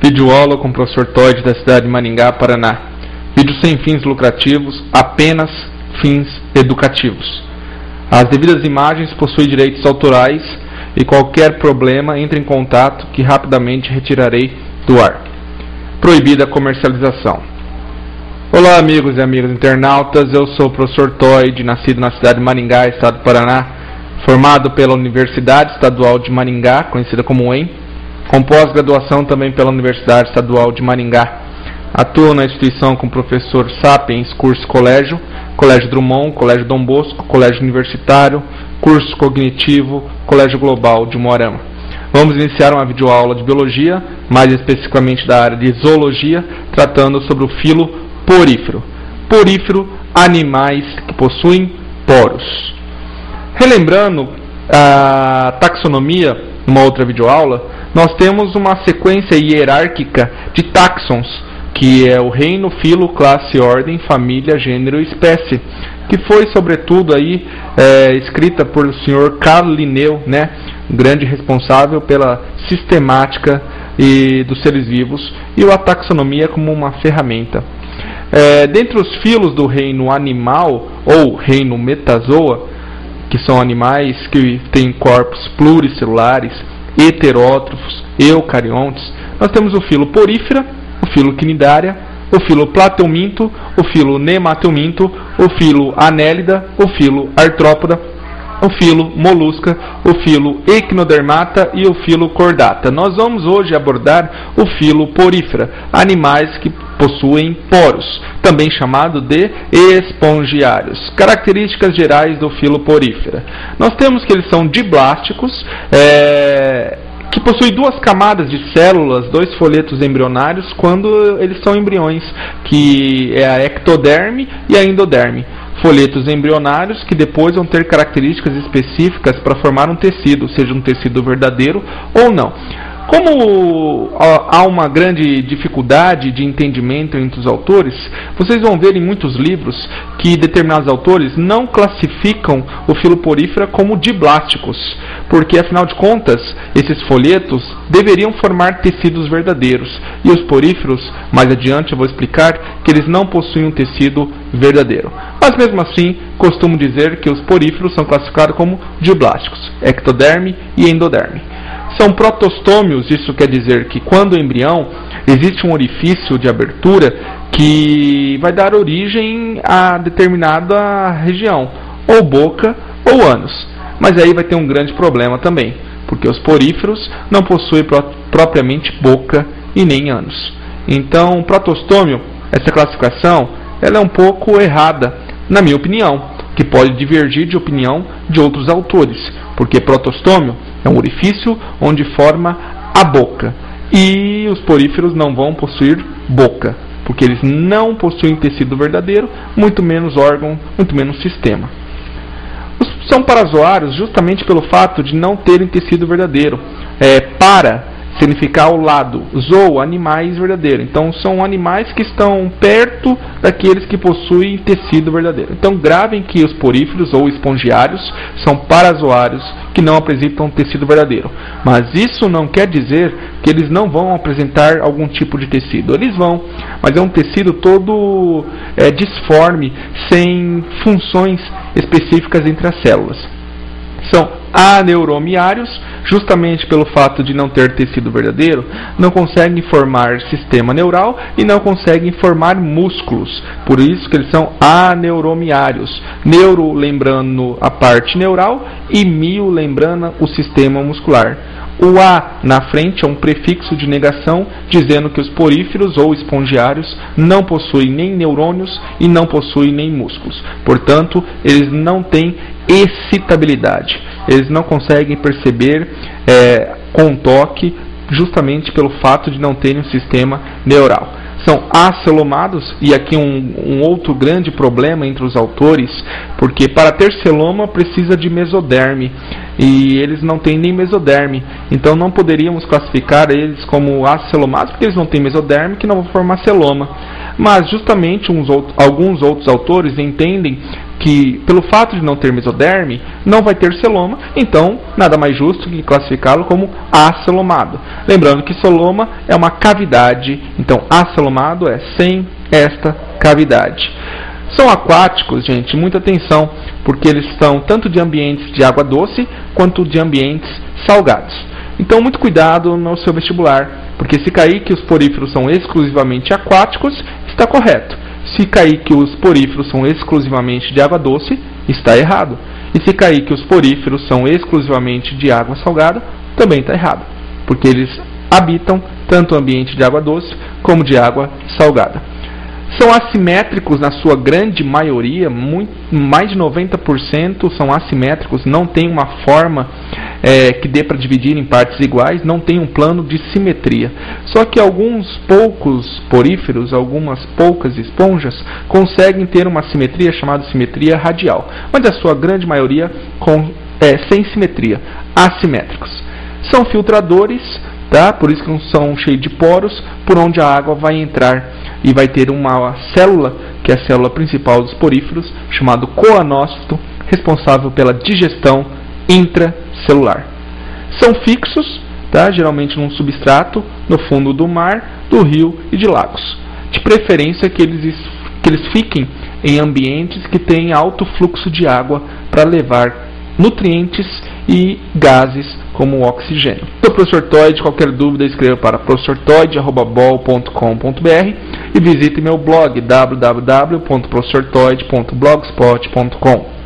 Videoaula com o professor Todd da cidade de Maringá, Paraná. Vídeo sem fins lucrativos, apenas fins educativos. As devidas imagens possuem direitos autorais e qualquer problema entre em contato que rapidamente retirarei do ar. Proibida a comercialização. Olá amigos e amigas internautas, eu sou o professor Todd, nascido na cidade de Maringá, estado do Paraná, formado pela Universidade Estadual de Maringá, conhecida como UEM, com pós-graduação também pela Universidade Estadual de Maringá. Atuo na instituição com o professor Sapiens, curso colégio, Colégio Drummond, Colégio Dom Bosco, Colégio Universitário, curso cognitivo, Colégio Global de Moarama. Vamos iniciar uma videoaula de biologia, mais especificamente da área de zoologia, tratando sobre o filo porífero. Porífero, animais que possuem poros. Relembrando a taxonomia, numa outra videoaula, nós temos uma sequência hierárquica de táxons, que é o reino, filo, classe, ordem, família, gênero e espécie, que foi sobretudo aí escrita por o senhor Carl Linneu, né, um grande responsável pela sistemática dos seres vivos, e a taxonomia como uma ferramenta. Dentre os filos do reino animal, ou reino metazoa, que são animais que têm corpos pluricelulares, heterótrofos, eucariontes, nós temos o filo porífera, o filo quinidária, o filo plateuminto, o filo nemateuminto, o filo anélida, o filo artrópoda, o filo molusca, o filo equinodermata e o filo cordata. Nós vamos hoje abordar o filo porífera, animais que possuem poros, também chamado de espongiários. Características gerais do filo porífera. Nós temos que eles são diblásticos, que possuem duas camadas de células, dois folhetos embrionários, quando eles são embriões, que é a ectoderme e a endoderme. Folhetos embrionários que depois vão ter características específicas para formar um tecido, seja um tecido verdadeiro ou não. Como há uma grande dificuldade de entendimento entre os autores, vocês vão ver em muitos livros que determinados autores não classificam o filo porífera como diblásticos, porque afinal de contas, esses folhetos deveriam formar tecidos verdadeiros, e os poríferos, mais adiante eu vou explicar que eles não possuem um tecido verdadeiro. Mas mesmo assim, costumo dizer que os poríferos são classificados como diblásticos, ectoderme e endoderme. São protostômios, isso quer dizer que quando o embrião existe um orifício de abertura que vai dar origem a determinada região, ou boca ou ânus. Mas aí vai ter um grande problema também, porque os poríferos não possuem propriamente boca e nem ânus. Então, protostômio, essa classificação, ela é um pouco errada, na minha opinião, que pode divergir de opinião de outros autores, porque protostômio é um orifício onde forma a boca, e os poríferos não vão possuir boca, porque eles não possuem tecido verdadeiro, muito menos órgão, muito menos sistema. São parazoários justamente pelo fato de não terem tecido verdadeiro. Para significar ao lado, zoo, animais verdadeiros. Então são animais que estão perto daqueles que possuem tecido verdadeiro. Então gravem que os poríferos ou espongiários são parazoários que não apresentam tecido verdadeiro. Mas isso não quer dizer que eles não vão apresentar algum tipo de tecido. Eles vão, mas é um tecido todo disforme, sem funções específicas entre as células. São aneuromiários, justamente pelo fato de não ter tecido verdadeiro, não conseguem formar sistema neural e não conseguem formar músculos. Por isso que eles são aneuromiários. Neuro lembrando a parte neural e mio lembrando o sistema muscular. O A na frente é um prefixo de negação, dizendo que os poríferos ou espongiários não possuem nem neurônios e não possuem nem músculos. Portanto, eles não têm excitabilidade. Eles não conseguem perceber com toque, justamente pelo fato de não terem um sistema neural. São acelomados, e aqui um outro grande problema entre os autores, porque para ter celoma precisa de mesoderme, e eles não têm nem mesoderme, então não poderíamos classificar eles como acelomados, porque eles não têm mesoderme, que não vão formar celoma. Mas justamente alguns outros autores entendem que, pelo fato de não ter mesoderme, não vai ter celoma, então nada mais justo que classificá-lo como acelomado. Lembrando que celoma é uma cavidade, então acelomado é sem esta cavidade. São aquáticos, gente, muita atenção, porque eles são tanto de ambientes de água doce quanto de ambientes salgados. Então, muito cuidado no seu vestibular, porque se cair que os poríferos são exclusivamente aquáticos, está correto. Se cair que os poríferos são exclusivamente de água doce, está errado. E se cair que os poríferos são exclusivamente de água salgada, também está errado, porque eles habitam tanto o ambiente de água doce como de água salgada. São assimétricos na sua grande maioria, mais de 90% são assimétricos, não tem uma forma que dê para dividir em partes iguais, não tem um plano de simetria. Só que alguns poucos poríferos, algumas poucas esponjas, conseguem ter uma simetria chamada simetria radial, mas a sua grande maioria sem simetria, assimétricos. São filtradores, tá? Por isso que não são cheios de poros, por onde a água vai entrar e vai ter uma célula, que é a célula principal dos poríferos, chamado coanócito, responsável pela digestão intracelular. São fixos, tá? Geralmente num substrato, no fundo do mar, do rio e de lagos. De preferência que eles fiquem em ambientes que têm alto fluxo de água para levar nutrientes e gases como o oxigênio. Sou o professor Toide, qualquer dúvida escreva para professortoide@bol.com.br e visite meu blog www.professortoide.blogspot.com.